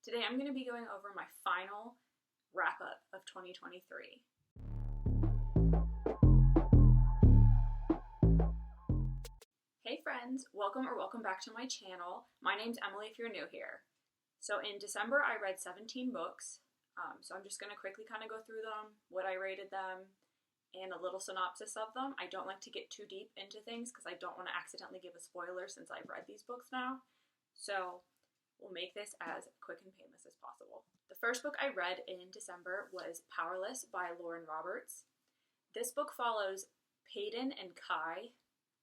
Today I'm going to be going over my final wrap-up of 2023. Hey friends, welcome back to my channel. My name's Emily if you're new here. So in December I read 17 books, so I'm just going to quickly kind of go through them, what I rated them, and a little synopsis of them. I don't like to get too deep into things because I don't want to accidentally give a spoiler since I've read these books now. So we'll make this as quick and painless as possible. The first book I read in December was Powerless by Lauren Roberts. This book follows Payton and Kai.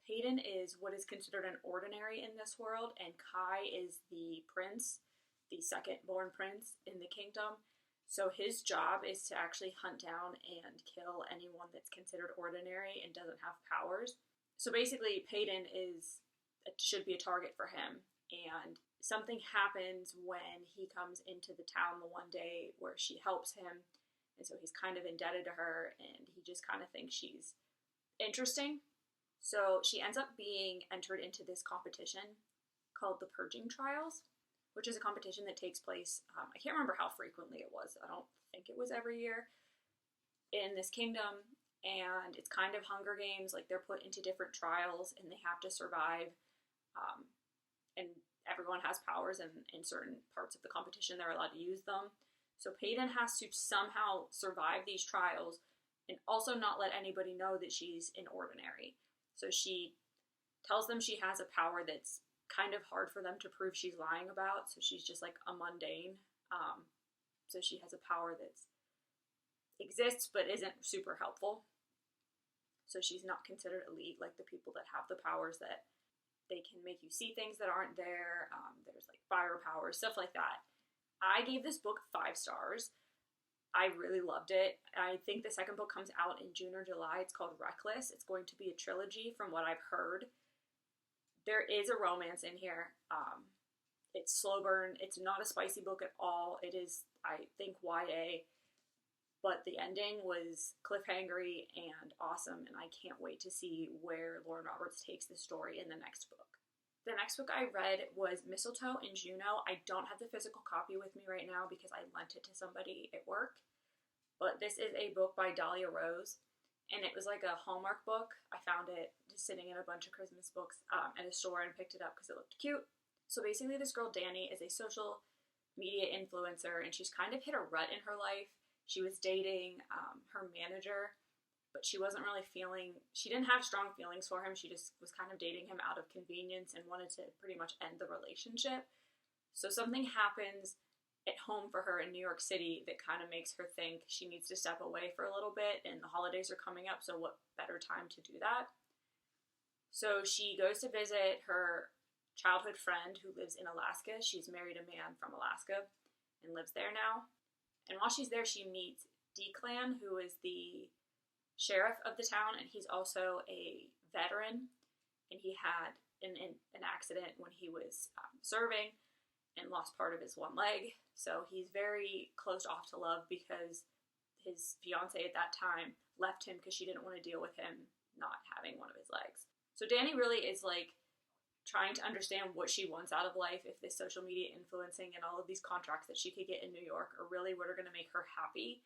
Payton is what is considered an ordinary in this world, and Kai is the prince, the second born prince in the kingdom. So his job is to actually hunt down and kill anyone that's considered ordinary and doesn't have powers. So basically Payton should be a target for him, and something happens when he comes into the town the one day where she helps him, and so he's kind of indebted to her, and he just kind of thinks she's interesting. So she ends up being entered into this competition called the Purging Trials, which is a competition that takes place, I can't remember how frequently it was. I don't think it was every year in this kingdom, and it's kind of Hunger Games. Like, they're put into different trials and they have to survive, and everyone has powers, and in certain parts of the competition they're allowed to use them. So Payton has to somehow survive these trials and also not let anybody know that she's an ordinary. So she tells them she has a power that's kind of hard for them to prove she's lying about, so she's just like a mundane. So she has a power that exists but isn't super helpful. So she's not considered elite like the people that have the powers that they can make you see things that aren't there. There's like fire powers, stuff like that. I gave this book 5 stars. I really loved it. I think the second book comes out in June or July. It's called Reckless. It's going to be a trilogy from what I've heard. There is a romance in here. It's slow burn. It's not a spicy book at all. It is, I think, YA, but the ending was cliffhangery and awesome, and I can't wait to see where Lauren Roberts takes the story in the next book. The next book I read was Mistletoe and Juno. I don't have the physical copy with me right now because I lent it to somebody at work, but this is a book by Dahlia Rose, and it was like a Hallmark book. I found it just sitting in a bunch of Christmas books at a store and picked it up because it looked cute. So basically this girl, Danny, is a social media influencer, and she's kind of hit a rut in her life. She was dating her manager, but she didn't have strong feelings for him. She just was kind of dating him out of convenience and wanted to pretty much end the relationship. So something happens at home for her in New York City that kind of makes her think she needs to step away for a little bit, and the holidays are coming up, so what better time to do that? So she goes to visit her childhood friend who lives in Alaska. She's married a man from Alaska and lives there now. And while she's there, she meets Declan, who is the sheriff of the town, and he's also a veteran, and he had an accident when he was serving and lost part of his one leg. So he's very closed off to love because his fiance at that time left him because she didn't want to deal with him not having one of his legs. So Danny really is like trying to understand what she wants out of life, if this social media influencing and all of these contracts that she could get in New York are really what are going to make her happy.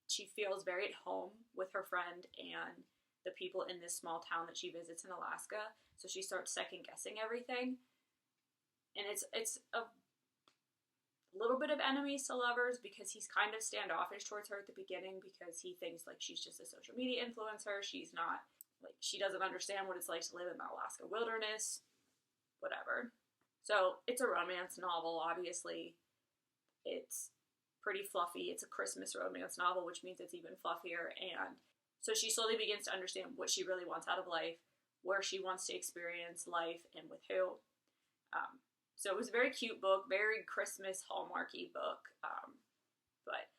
She feels very at home with her friend and the people in this small town that she visits in Alaska. So she starts second guessing everything. And it's a little bit of enemies to lovers because he's kind of standoffish towards her at the beginning because he thinks like she's just a social media influencer. She's not, like, she doesn't understand what it's like to live in the Alaska wilderness, whatever. So it's a romance novel, obviously. It's pretty fluffy. It's a Christmas romance novel, which means it's even fluffier. And so she slowly begins to understand what she really wants out of life, where she wants to experience life, and with who. So it was a very cute book, very Christmas Hallmarky book. But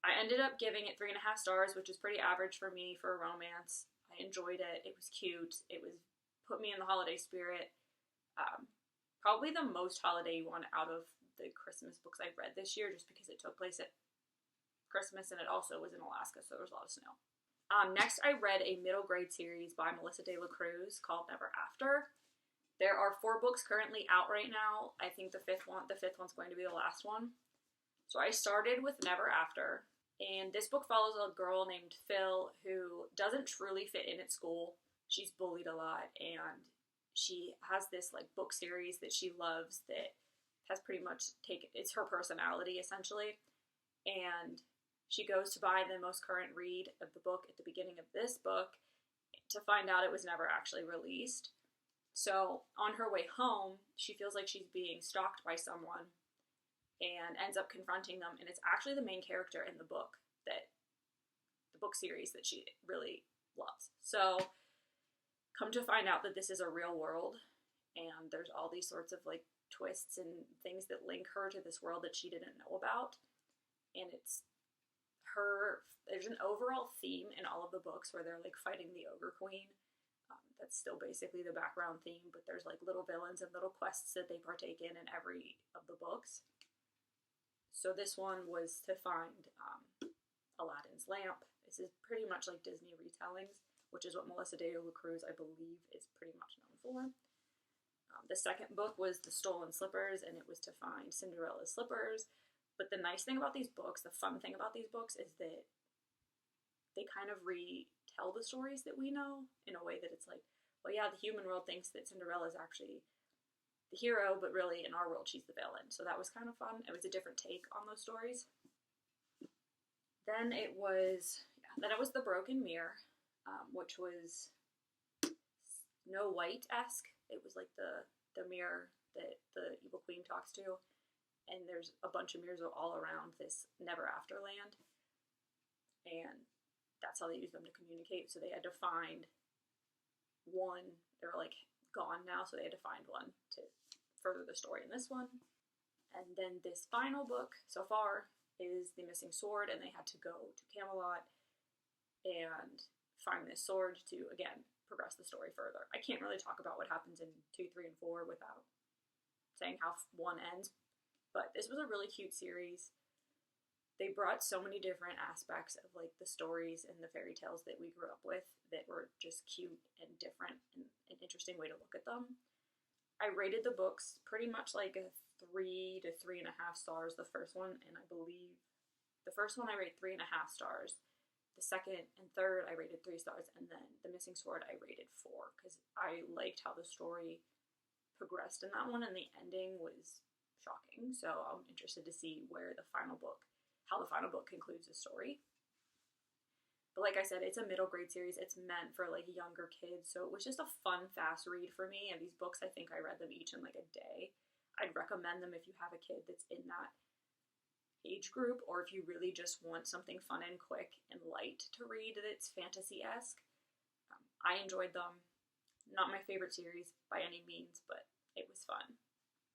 I ended up giving it 3.5 stars, which is pretty average for me for a romance. I enjoyed it. It was cute. It was put me in the holiday spirit. Probably the most holiday one out of the Christmas books I've read this year, just because it took place at Christmas and it also was in Alaska, so there was a lot of snow. Next, I read a middle grade series by Melissa De La Cruz called Never After. There are 4 books currently out right now. I think the fifth one's going to be the last one. So I started with Never After, and this book follows a girl named Phil who doesn't truly fit in at school. She's bullied a lot, and she has this like book series that she loves that has pretty much it's her personality essentially. And she goes to buy the most current read of the book at the beginning of this book to find out it was never actually released. So on her way home, she feels like she's being stalked by someone and ends up confronting them. And it's actually the main character in the book series that she really loves. So come to find out that this is a real world, and there's all these sorts of like twists and things that link her to this world that she didn't know about. And there's an overall theme in all of the books where they're like fighting the Ogre Queen. That's still basically the background theme, but there's like little villains and little quests that they partake in every of the books. So this one was to find Aladdin's lamp. This is pretty much like Disney retellings, which is what Melissa de la Cruz, I believe, is pretty much known for. The second book was The Stolen Slippers, and it was to find Cinderella's slippers. But the nice thing about these books, the fun thing about these books, is that they kind of retell the stories that we know in a way that it's like, well, yeah, the human world thinks that Cinderella is actually the hero, but really in our world she's the villain. So that was kind of fun. It was a different take on those stories. Then it was The Broken Mirror, which was Snow White-esque. It was like the mirror that the evil queen talks to, and there's a bunch of mirrors all around this Never After land, and that's how they use them to communicate. So they had to find one. They were like gone now, so they had to find one to further the story in this one. And then this final book so far is The Missing Sword, and they had to go to Camelot and find this sword to, again, progress the story further. I can't really talk about what happens in 2, 3, and 4 without saying how 1 ends, but this was a really cute series. They brought so many different aspects of like the stories and the fairy tales that we grew up with that were just cute and different and an interesting way to look at them. I rated the books pretty much like a 3 to 3.5 stars, the first one, and I believe the first one I rated 3.5 stars. The second and third I rated 3 stars, and then The Missing Sword I rated 4 because I liked how the story progressed in that one, and the ending was shocking. So I'm interested to see how the final book concludes the story. But like I said, it's a middle grade series. It's meant for like younger kids, so it was just a fun, fast read for me. And these books, I think I read them each in like a day. I'd recommend them if you have a kid that's in that age group, or if you really just want something fun and quick and light to read that's fantasy-esque. I enjoyed them. Not my favorite series by any means, but it was fun.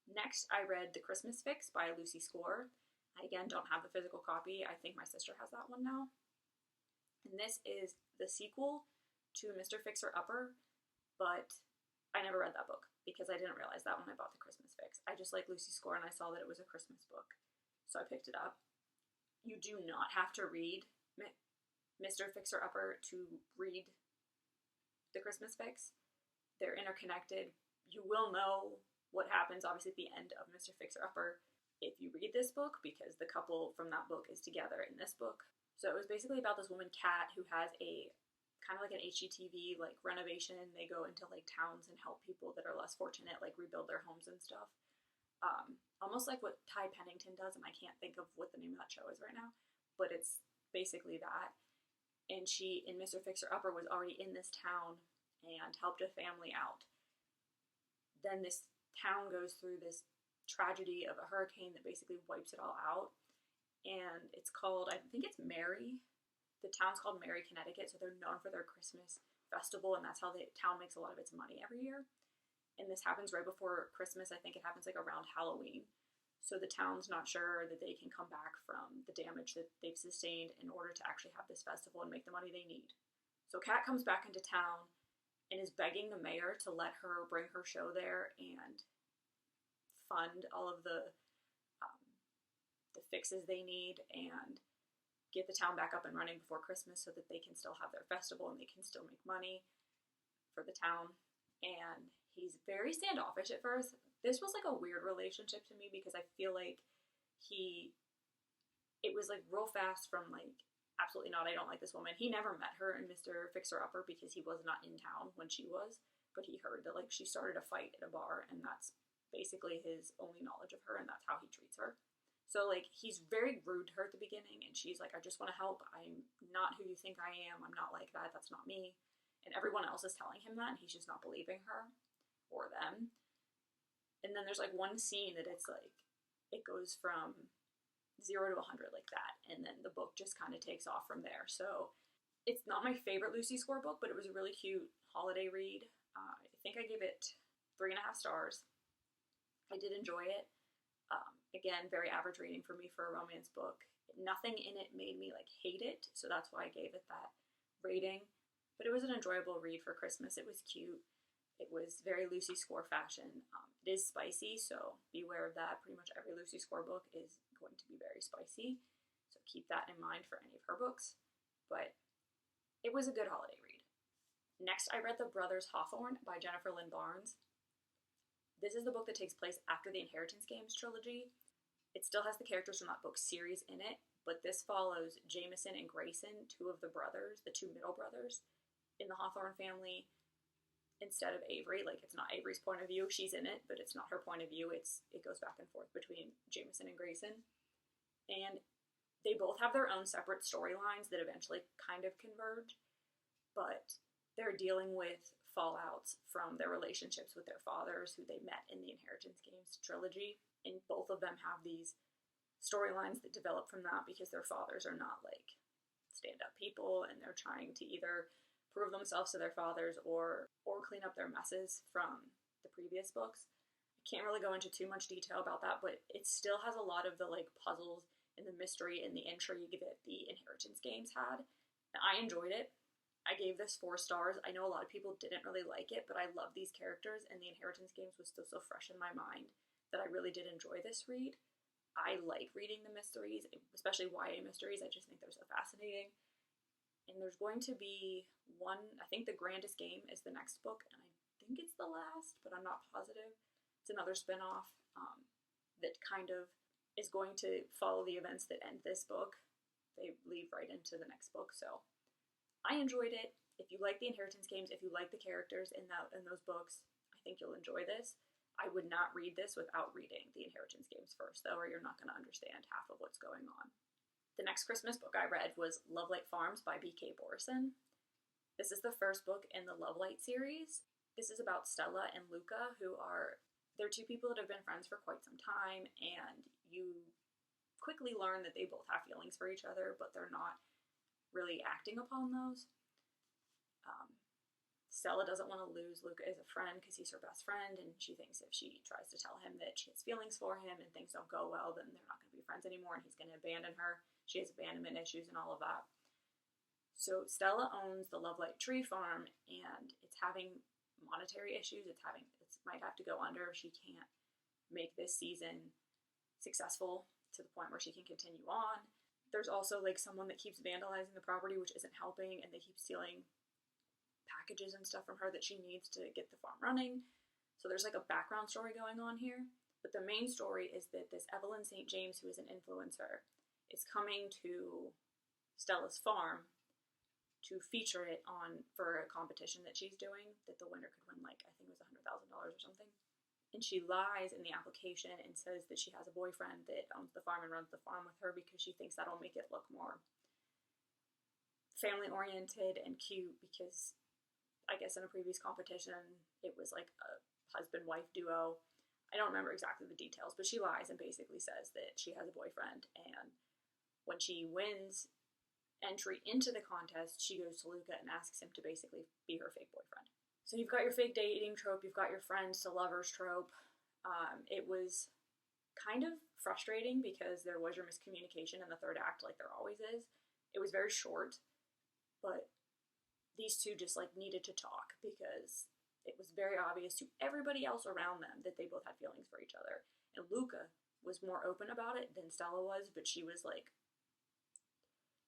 Next, I read The Christmas Fix by Lucy Score. I, again, don't have the physical copy. I think my sister has that one now. And this is the sequel to Mr. Fixer-Upper, but I never read that book because I didn't realize that when I bought The Christmas Fix. I just like Lucy Score, and I saw that it was a Christmas book, so I picked it up. You do not have to read Mr. Fixer-Upper to read The Christmas Fix. They're interconnected. You will know what happens, obviously, at the end of Mr. Fixer-Upper if you read this book, because the couple from that book is together in this book. So it was basically about this woman, Kat, who has a kind of like an HGTV like renovation. They go into like towns and help people that are less fortunate, like rebuild their homes and stuff. Almost like what Ty Pennington does, and I can't think of what the name of that show is right now, but it's basically that. And she, in Mr. Fixer-Upper, was already in this town and helped a family out. Then this town goes through this tragedy of a hurricane that basically wipes it all out. And it's called, I think it's Mary. The town's called Mary, Connecticut, so they're known for their Christmas festival, and that's how the town makes a lot of its money every year. And this happens right before Christmas. I think it happens like around Halloween. So the town's not sure that they can come back from the damage that they've sustained in order to actually have this festival and make the money they need. So Kat comes back into town and is begging the mayor to let her bring her show there and fund all of the fixes they need and get the town back up and running before Christmas so that they can still have their festival and they can still make money for the town. And He's very standoffish at first. This was like a weird relationship to me because I feel like it was like real fast from like, absolutely not, I don't like this woman. He never met her in Mr. Fixer-Upper because he was not in town when she was, but he heard that like she started a fight at a bar, and that's basically his only knowledge of her, and that's how he treats her. So like he's very rude to her at the beginning, and she's like, I just want to help. I'm not who you think I am. I'm not like that. That's not me. And everyone else is telling him that, and he's just not believing her or them. And then there's like one scene that it's like, it goes from 0 to 100 like that, and then the book just kind of takes off from there. So it's not my favorite Lucy Score book, but it was a really cute holiday read. I think I gave it 3.5 stars. I did enjoy it. Again, very average rating for me for a romance book. Nothing in it made me like hate it, so that's why I gave it that rating. But it was an enjoyable read for Christmas. It was cute. It was very Lucy Score fashion. It is spicy, so beware of that. Pretty much every Lucy Score book is going to be very spicy, so keep that in mind for any of her books. But it was a good holiday read. Next, I read The Brothers Hawthorne by Jennifer Lynn Barnes. This is the book that takes place after the Inheritance Games trilogy. It still has the characters from that book series in it, but this follows Jameson and Grayson, two of the brothers, the two middle brothers in the Hawthorne family, instead of Avery. Like, it's not Avery's point of view. She's in it, but it's not her point of view. It goes back and forth between Jameson and Grayson. And they both have their own separate storylines that eventually kind of converge, but they're dealing with fallouts from their relationships with their fathers, who they met in the Inheritance Games trilogy. And both of them have these storylines that develop from that because their fathers are not like stand-up people, and they're trying to either prove themselves to their fathers or clean up their messes from the previous books. I can't really go into too much detail about that, but it still has a lot of the like puzzles and the mystery and the intrigue that the Inheritance Games had. And I enjoyed it. I gave this 4 stars. I know a lot of people didn't really like it, but I love these characters, and the Inheritance Games was still so fresh in my mind that I really did enjoy this read. I like reading the mysteries, especially YA mysteries. I just think they're so fascinating. And there's going to be one, I think The Grandest Game is the next book, and I think it's the last, but I'm not positive. It's another spinoff that kind of is going to follow the events that end this book. They lead right into the next book, so I enjoyed it. If you like the Inheritance Games, if you like the characters in those books, I think you'll enjoy this. I would not read this without reading the Inheritance Games first, though, or you're not going to understand half of what's going on. The next Christmas book I read was Lovelight Farms by B.K. Borison. This is the first book in the Lovelight series. This is about Stella and Luca, they're two people that have been friends for quite some time, and you quickly learn that they both have feelings for each other, but they're not really acting upon those. Stella doesn't want to lose Luca as a friend because he's her best friend, and she thinks if she tries to tell him that she has feelings for him and things don't go well, then they're not going to be friends anymore, and he's going to abandon her. She has abandonment issues and all of that. So Stella owns the Lovelight Tree Farm, and it's having monetary issues. It might have to go under. She can't make this season successful to the point where she can continue on. There's also like someone that keeps vandalizing the property, which isn't helping, and they keep stealing packages and stuff from her that she needs to get the farm running. So there's like a background story going on here. But the main story is that this Evelyn St. James, who is an influencer, is coming to Stella's farm to feature it for a competition that she's doing, that the winner could win, like, I think it was $100,000 or something. And she lies in the application and says that she has a boyfriend that owns the farm and runs the farm with her because she thinks that'll make it look more family-oriented and cute, because I guess in a previous competition, it was like a husband-wife duo. I don't remember exactly the details, but she lies and basically says that she has a boyfriend, and when she wins entry into the contest, she goes to Luca and asks him to basically be her fake boyfriend. So you've got your fake dating trope, you've got your friends to lovers trope. It was kind of frustrating because there was your miscommunication in the third act, like there always is. It was very short, but these two just like needed to talk because it was very obvious to everybody else around them that they both had feelings for each other. And Luca was more open about it than Stella was, but she was like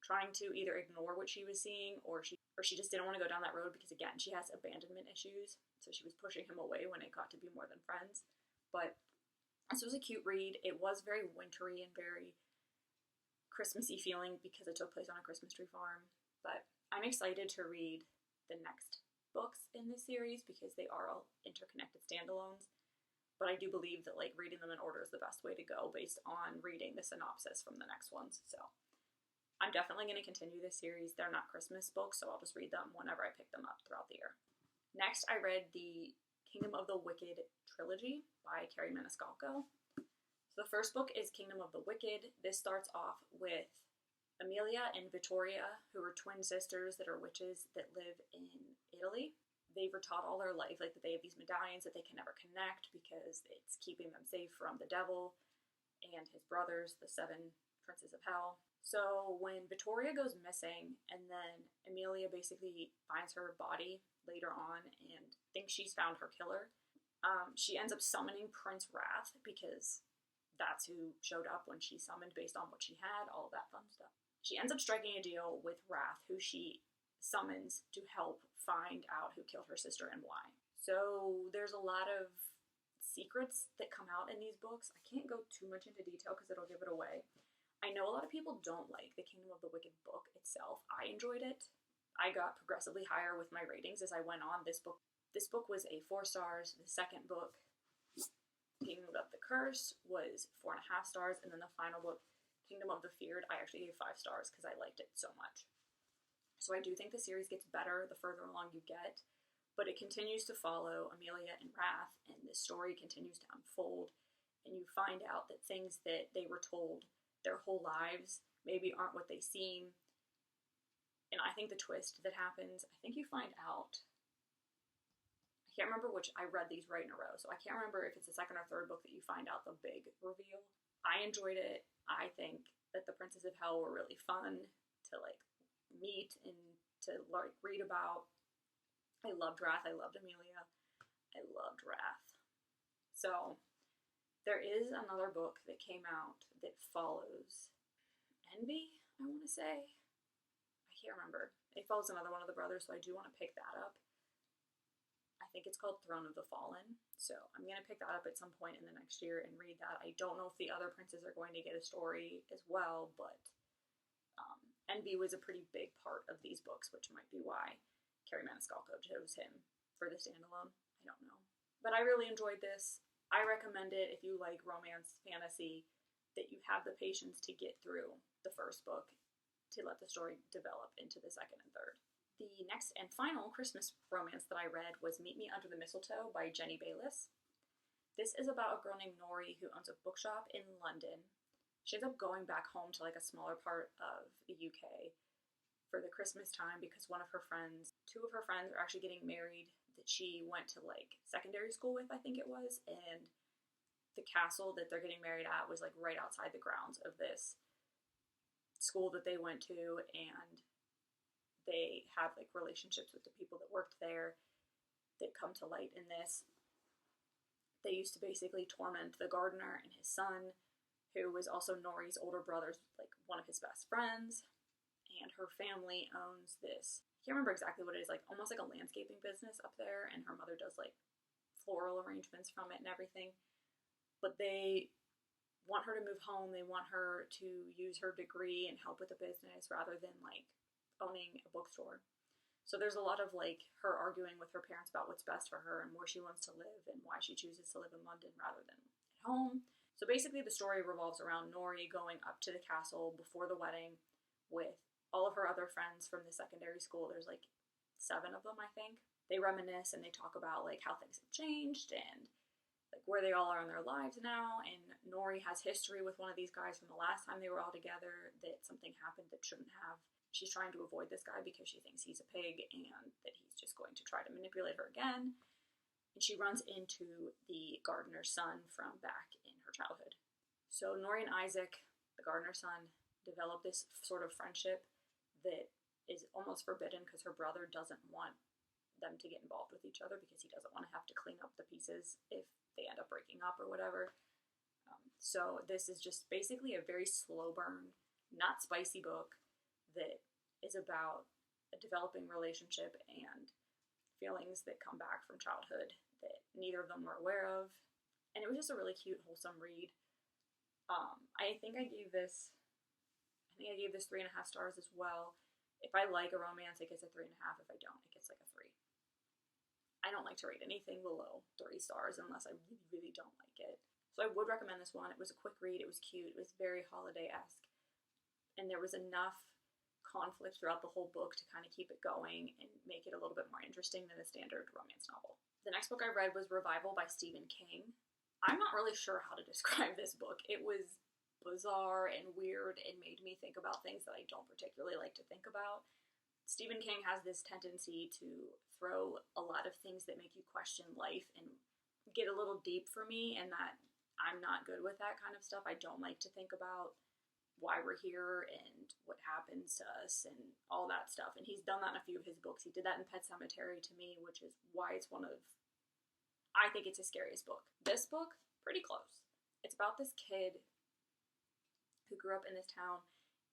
trying to either ignore what she was seeing, or she or she just didn't want to go down that road because, again, she has abandonment issues. So she was pushing him away when it got to be more than friends. But this was a cute read. It was very wintry and very Christmassy feeling because it took place on a Christmas tree farm. But I'm excited to read the next books in this series because they are all interconnected standalones. But I do believe that like reading them in order is the best way to go based on reading the synopsis from the next ones. So I'm definitely going to continue this series. They're not Christmas books, so I'll just read them whenever I pick them up throughout the year. Next, I read the Kingdom of the Wicked trilogy by Kerri Maniscalco. So the first book is Kingdom of the Wicked. This starts off with Amelia and Vittoria, who are twin sisters that are witches that live in Italy. They were taught all their life like that they have these medallions that they can never connect because it's keeping them safe from the devil and his brothers, the 7 princes of hell. So when Vittoria goes missing and then Amelia basically finds her body later on and thinks she's found her killer, she ends up summoning Prince Wrath because that's who showed up when she summoned based on what she had, all of that fun stuff. She ends up striking a deal with Wrath, who she summons to help find out who killed her sister and why. So there's a lot of secrets that come out in these books. I can't go too much into detail because it'll give it away. I know a lot of people don't like the Kingdom of the Wicked book itself. I enjoyed it. I got progressively higher with my ratings as I went on. This book was a 4 stars. The second book, Kingdom of the Curse, was 4.5 stars. And then the final book, Kingdom of the Feared, I actually gave 5 stars because I liked it so much. So I do think the series gets better the further along you get, but it continues to follow Amelia and Wrath, and the story continues to unfold, and you find out that things that they were told their whole lives maybe aren't what they seem. And I think the twist that happens, I think you find out, I can't remember which, I read these right in a row, so I can't remember if it's the second or third book that you find out the big reveal. I enjoyed it. I think that the Princes of Hell were really fun to like meet and to like read about. I loved Wrath. I loved Amelia. I loved Wrath. So there is another book that came out that follows Envy, I want to say. I can't remember. It follows another one of the brothers, so I do want to pick that up. I think it's called Throne of the Fallen. So I'm going to pick that up at some point in the next year and read that. I don't know if the other princes are going to get a story as well, but Envy was a pretty big part of these books, which might be why Kerri Maniscalco chose him for the standalone. I don't know. But I really enjoyed this. I recommend it if you like romance fantasy, that you have the patience to get through the first book to let the story develop into the second and third. The next and final Christmas romance that I read was Meet Me Under the Mistletoe by Jenny Bayliss. This is about a girl named Nori who owns a bookshop in London. She ends up going back home to like a smaller part of the UK for the Christmas time because two of her friends are actually getting married that she went to like secondary school with, I think it was, and the castle that they're getting married at was like right outside the grounds of this school that they went to, and they have like relationships with the people that worked there that come to light in this. They used to basically torment the gardener and his son, who was also Nori's older brother's, like one of his best friends, and her family owns this, I can't remember exactly what it is, like almost like a landscaping business up there, and her mother does like floral arrangements from it and everything, but they want her to move home. They want her to use her degree and help with the business rather than like owning a bookstore. So there's a lot of like her arguing with her parents about what's best for her and where she wants to live and why she chooses to live in London rather than at home. So basically the story revolves around Nori going up to the castle before the wedding with all of her other friends from the secondary school. There's like 7 of them, I think. They reminisce and they talk about like how things have changed and like where they all are in their lives now. And Nori has history with one of these guys from the last time they were all together, that something happened that shouldn't have. She's trying to avoid this guy because she thinks he's a pig and that he's just going to try to manipulate her again. And she runs into the gardener's son from back in her childhood. So Nori and Isaac, the gardener's son, develop this sort of friendship that is almost forbidden because her brother doesn't want them to get involved with each other because he doesn't want to have to clean up the pieces if they end up breaking up or whatever. So this is just basically a very slow burn, not spicy book that is about a developing relationship and feelings that come back from childhood that neither of them were aware of. And it was just a really cute, wholesome read. I think I gave this 3.5 stars as well. If I like a romance, it gets a 3.5. If I don't, it gets like a 3. I don't like to rate anything below 3 stars unless I really, really don't like it. So I would recommend this one. It was a quick read. It was cute. It was very holiday-esque. And there was enough conflict throughout the whole book to kind of keep it going and make it a little bit more interesting than a standard romance novel. The next book I read was Revival by Stephen King. I'm not really sure how to describe this book. It was bizarre and weird and made me think about things that I don't particularly like to think about. Stephen King has this tendency to throw a lot of things that make you question life and get a little deep for me, and that I'm not good with that kind of stuff. I don't like to think about why we're here and what happens to us and all that stuff. And he's done that in a few of his books. He did that in Pet Sematary to me, which is why it's I think it's his scariest book. This book, pretty close. It's about this kid who grew up in this town,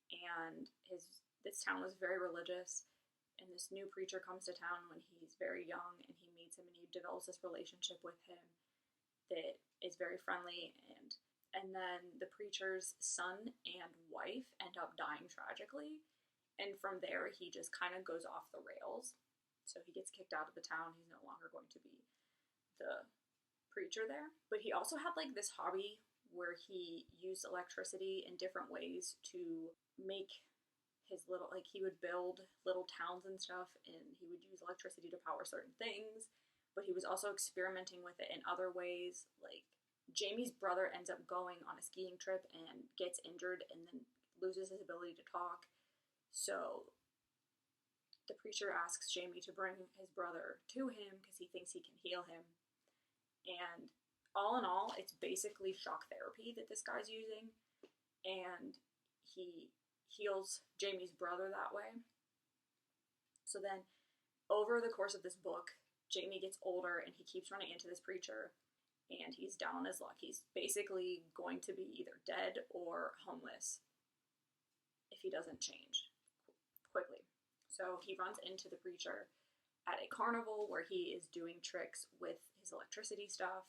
and this town was very religious, and this new preacher comes to town when he's very young, and he meets him, and he develops this relationship with him that is very friendly, and then the preacher's son and wife end up dying tragically, and from there he just kind of goes off the rails. So he gets kicked out of the town. He's no longer going to be the preacher there, but he also had like this hobby where he used electricity in different ways to make his little, like, he would build little towns and stuff, and he would use electricity to power certain things, but he was also experimenting with it in other ways. Like, Jamie's brother ends up going on a skiing trip and gets injured and then loses his ability to talk, so the preacher asks Jamie to bring his brother to him because he thinks he can heal him. And all in all, it's basically shock therapy that this guy's using, and he heals Jamie's brother that way. So then, over the course of this book, Jamie gets older and he keeps running into this preacher, and he's down on his luck. He's basically going to be either dead or homeless if he doesn't change quickly. So he runs into the preacher at a carnival where he is doing tricks with his electricity stuff,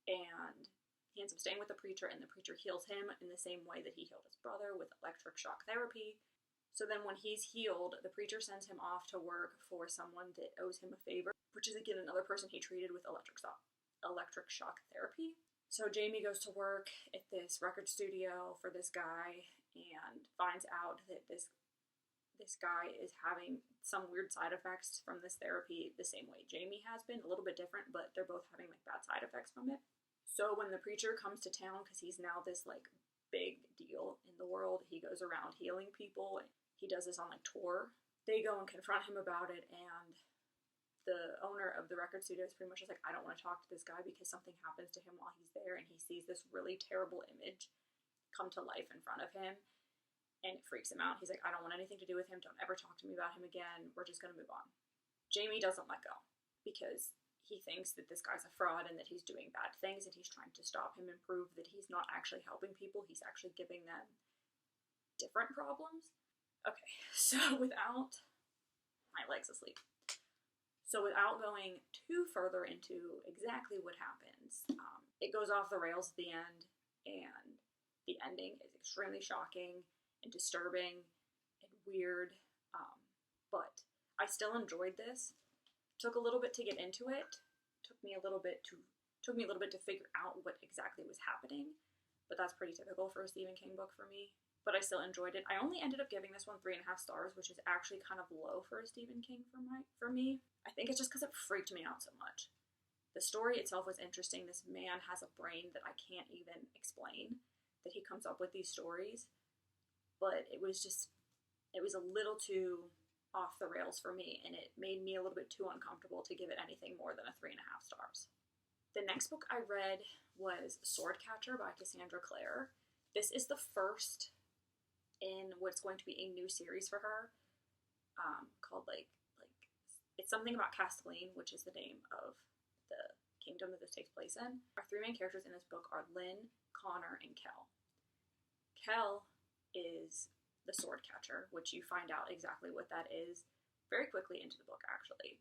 and he ends up staying with the preacher, and the preacher heals him in the same way that he healed his brother with electric shock therapy. So then when he's healed, the preacher sends him off to work for someone that owes him a favor, which is again another person he treated with electric shock therapy. So Jamie goes to work at this record studio for this guy and finds out that this guy is having some weird side effects from this therapy the same way Jamie has been, a little bit different, but they're both having like bad side effects from it. So when the preacher comes to town, because he's now this like big deal in the world, he goes around healing people. He does this on like tour. They go and confront him about it, and the owner of the record studio is pretty much just like, I don't want to talk to this guy because something happens to him while he's there, and he sees this really terrible image come to life in front of him. And it freaks him out. He's like, I don't want anything to do with him. Don't ever talk to me about him again. We're just going to move on. Jamie doesn't let go because he thinks that this guy's a fraud and that he's doing bad things, and he's trying to stop him and prove that he's not actually helping people. He's actually giving them different problems. Okay, so without... My leg's asleep. So without going too further into exactly what happens, it goes off the rails at the end, and the ending is extremely shocking and disturbing and weird, but I still enjoyed this. Took a little bit to get into it. Took me a little bit to figure out what exactly was happening, but that's pretty typical for a Stephen King book for me. But I still enjoyed it. I only ended up giving this one 3.5 stars, which is actually kind of low for a Stephen King for me. I think it's just because it freaked me out so much. The story itself was interesting. This man has a brain that I can't even explain, that he comes up with these stories. But it was a little too off the rails for me, and it made me a little bit too uncomfortable to give it anything more than a 3.5 stars. The next book I read was Swordcatcher by Cassandra Clare. This is the first in what's going to be a new series for her, called it's something about Castelline, which is the name of the kingdom that this takes place in. Our 3 main characters in this book are Lynn, Connor, and Kel. Kel is the sword catcher, which you find out exactly what that is very quickly into the book, actually.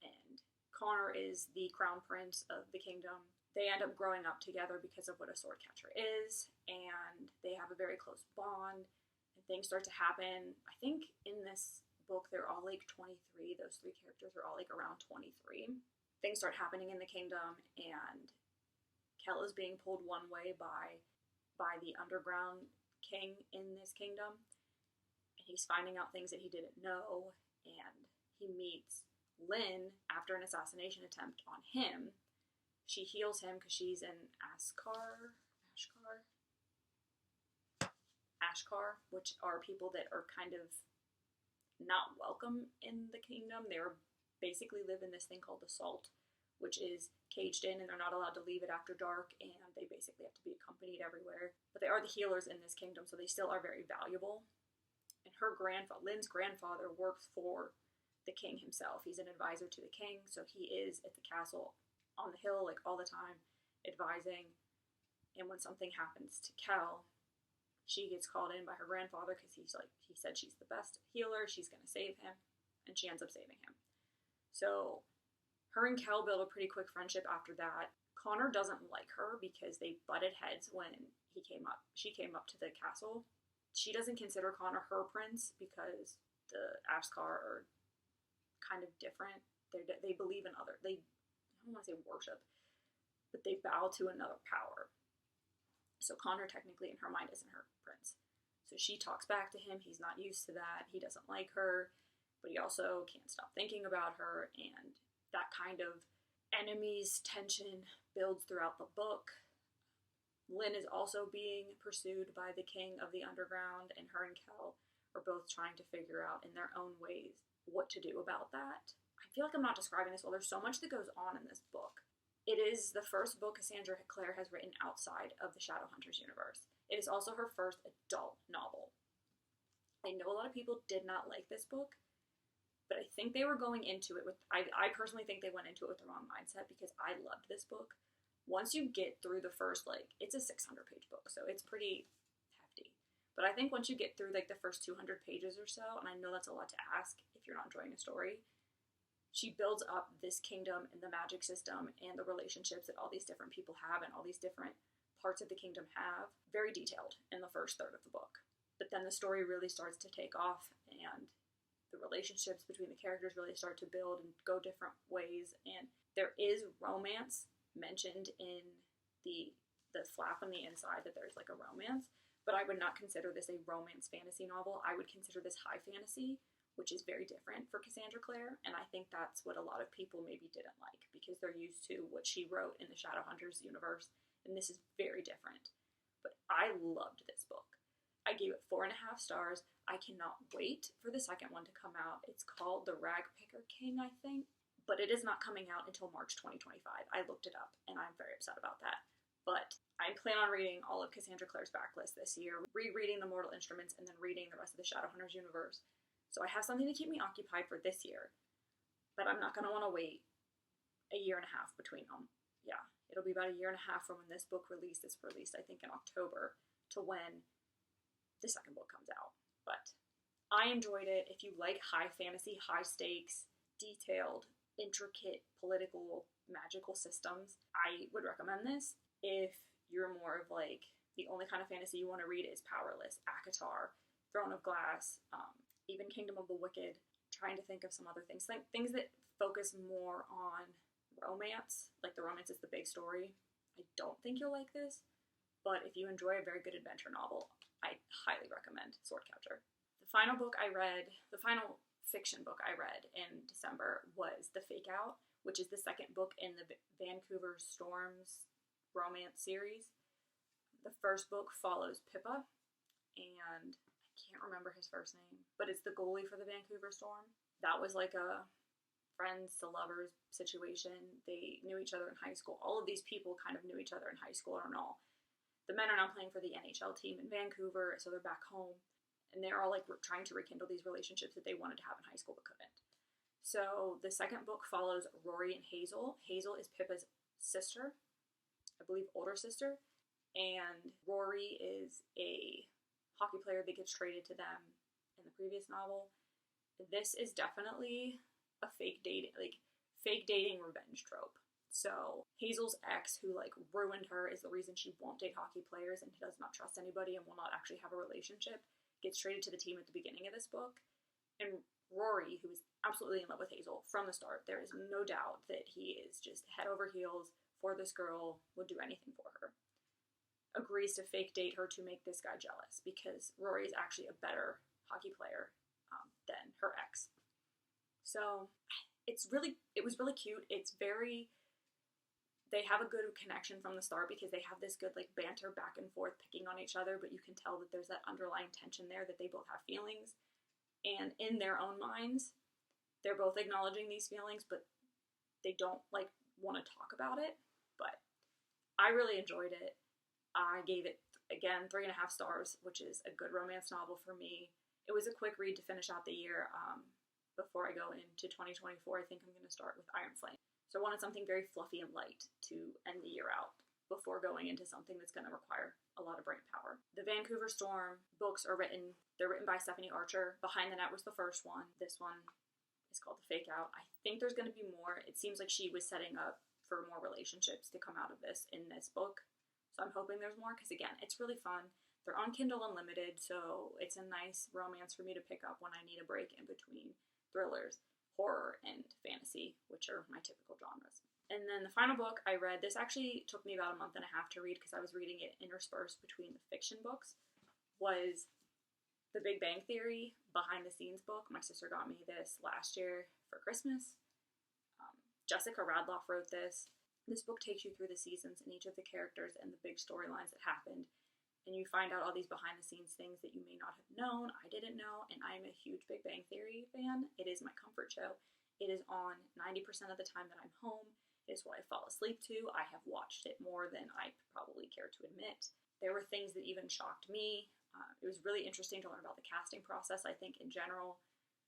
And Connor is the crown prince of the kingdom. They end up growing up together because of what a sword catcher is, and they have a very close bond, and things start to happen. I think in this book they're all like 23. Those three characters are all like around 23. Things start happening in the kingdom, and Kell is being pulled one way by the underground king in this kingdom, and he's finding out things that he didn't know, and he meets Lynn after an assassination attempt on him. She heals him because she's in Ashkar, which are people that are kind of not welcome in the kingdom. They basically live in this thing called the Salt, which is caged in, and they're not allowed to leave it after dark, and they basically have to be accompanied everywhere. But they are the healers in this kingdom, so they still are very valuable. And Lynn's grandfather works for the king himself. He's an advisor to the king, so he is at the castle on the hill like all the time, advising. And when something happens to Kell, she gets called in by her grandfather because he said she's the best healer, she's going to save him, and she ends up saving him. So her and Kell build a pretty quick friendship after that. Connor doesn't like her because they butted heads when she came up to the castle. She doesn't consider Connor her prince because the Ashkar are kind of different. They believe in I don't want to say worship, but they bow to another power. So Connor technically in her mind isn't her prince. So she talks back to him. He's not used to that. He doesn't like her, but he also can't stop thinking about her, and that kind of enemies tension builds throughout the book. Lynn is also being pursued by the king of the underground, and her and Kell are both trying to figure out in their own ways what to do about that. I feel like I'm not describing this well. There's so much that goes on in this book. It is the first book Cassandra Clare has written outside of the Shadowhunters universe. It is also her first adult novel. I know a lot of people did not like this book, but I think they were going into it with, I personally think they went into it with the wrong mindset, because I loved this book. Once you get through the first, it's a 600-page book, so it's pretty hefty. But I think once you get through, the first 200 pages or so, and I know that's a lot to ask if you're not enjoying a story, she builds up this kingdom and the magic system and the relationships that all these different people have and all these different parts of the kingdom have, very detailed in the first third of the book. But then the story really starts to take off, and the relationships between the characters really start to build and go different ways. And there is romance mentioned in the flap on the inside, that there's a romance, but I would not consider this a romance fantasy novel. I would consider this high fantasy, which is very different for Cassandra Clare, and I think that's what a lot of people maybe didn't like, because they're used to what she wrote in the Shadowhunters universe, and this is very different. But I loved this book. I gave it 4.5 stars. I cannot wait for the second one to come out. It's called The Ragpicker King, I think, but it is not coming out until March 2025. I looked it up, and I'm very upset about that. But I plan on reading all of Cassandra Clare's backlist this year, rereading The Mortal Instruments, and then reading the rest of the Shadowhunters universe. So I have something to keep me occupied for this year, but I'm not going to want to wait a year and a half between them. Yeah, it'll be about a year and a half from when this book released. It's released, I think, in October, to when the second book comes out. But I enjoyed it. If you like high fantasy, high stakes, detailed, intricate, political, magical systems, I would recommend this. If you're more of the only kind of fantasy you want to read is Powerless, ACOTAR, Throne of Glass, even Kingdom of the Wicked, trying to think of some other things. Things that focus more on romance, the romance is the big story. I don't think you'll like this, but if you enjoy a very good adventure novel, I highly recommend Swordcatcher. The final fiction book I read in December was The Fake Out, which is the second book in the Vancouver Storms romance series. The first book follows Pippa, and can't remember his first name, but it's the goalie for the Vancouver Storm. That was a friends to lovers situation. They knew each other in high school. All of these people kind of knew each other in high school and all. The men are now playing for the NHL team in Vancouver, so they're back home, and they're all trying to rekindle these relationships that they wanted to have in high school but couldn't. So the second book follows Rory and Hazel. Hazel is Pippa's sister, I believe older sister, and Rory is a hockey player that gets traded to them in the previous novel, this is definitely a fake dating revenge trope. So Hazel's ex, who like ruined her, is the reason she won't date hockey players and does not trust anybody and will not actually have a relationship, gets traded to the team at the beginning of this book. And Rory, who is absolutely in love with Hazel from the start, there is no doubt that he is just head over heels for this girl, would do anything for her, agrees to fake date her to make this guy jealous because Rory is actually a better hockey player than her ex. So it was really cute. They have a good connection from the start because they have this good like banter back and forth picking on each other, but you can tell that there's that underlying tension there, that they both have feelings, and in their own minds they're both acknowledging these feelings, but they don't like want to talk about it. But I really enjoyed it. I gave it, again, 3.5 stars, which is a good romance novel for me. It was a quick read to finish out the year. Before I go into 2024, I think I'm going to start with Iron Flame. So I wanted something very fluffy and light to end the year out before going into something that's going to require a lot of brain power. The Vancouver Storm books are written by Stephanie Archer. Behind the Net was the first one. This one is called The Fake Out. I think there's going to be more. It seems like she was setting up for more relationships to come out of this in this book. So I'm hoping there's more because, again, it's really fun. They're on Kindle Unlimited, so it's a nice romance for me to pick up when I need a break in between thrillers, horror, and fantasy, which are my typical genres. And then the final book I read, this actually took me about a month and a half to read because I was reading it interspersed between the fiction books, was The Big Bang Theory behind the scenes book. My sister got me this last year for Christmas. Jessica Radloff wrote this. This book takes you through the seasons and each of the characters and the big storylines that happened. And you find out all these behind the scenes things that you may not have known. I didn't know, and I'm a huge Big Bang Theory fan. It is my comfort show. It is on 90% of the time that I'm home. It is what I fall asleep to. I have watched it more than I probably care to admit. There were things that even shocked me. It was really interesting to learn about the casting process, I think, in general,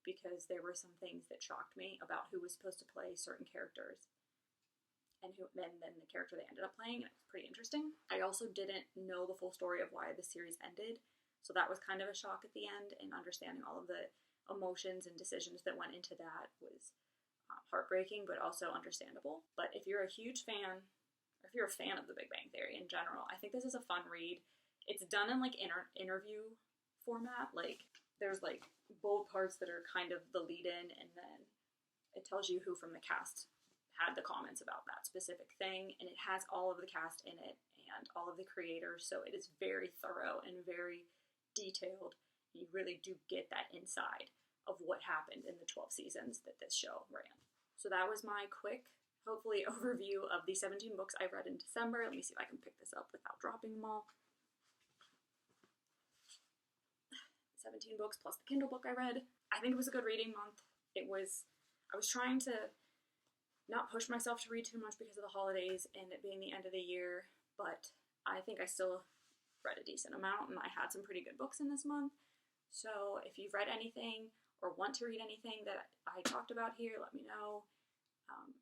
because there were some things that shocked me about who was supposed to play certain characters and then the character they ended up playing, and it was pretty interesting. I also didn't know the full story of why the series ended, so that was kind of a shock at the end, and understanding all of the emotions and decisions that went into that was heartbreaking, but also understandable. But if you're a huge fan, or if you're a fan of The Big Bang Theory in general, I think this is a fun read. It's done in like interview format. Like there's like bold parts that are kind of the lead-in, and then it tells you who from the cast had the comments about that specific thing, and it has all of the cast in it and all of the creators, so it is very thorough and very detailed. You really do get that inside of what happened in the 12 seasons that this show ran. So that was my quick, hopefully, overview of the 17 books I read in December. Let me see if I can pick this up without dropping them all. 17 books plus the Kindle book I read. I think it was a good reading month. I was trying to not push myself to read too much because of the holidays and it being the end of the year, but I think I still read a decent amount, and I had some pretty good books in this month. So if you've read anything or want to read anything that I talked about here, let me know.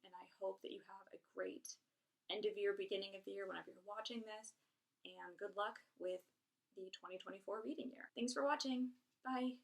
And I hope that you have a great end of year, beginning of the year, whenever you're watching this, and good luck with the 2024 reading year. Thanks for watching. Bye.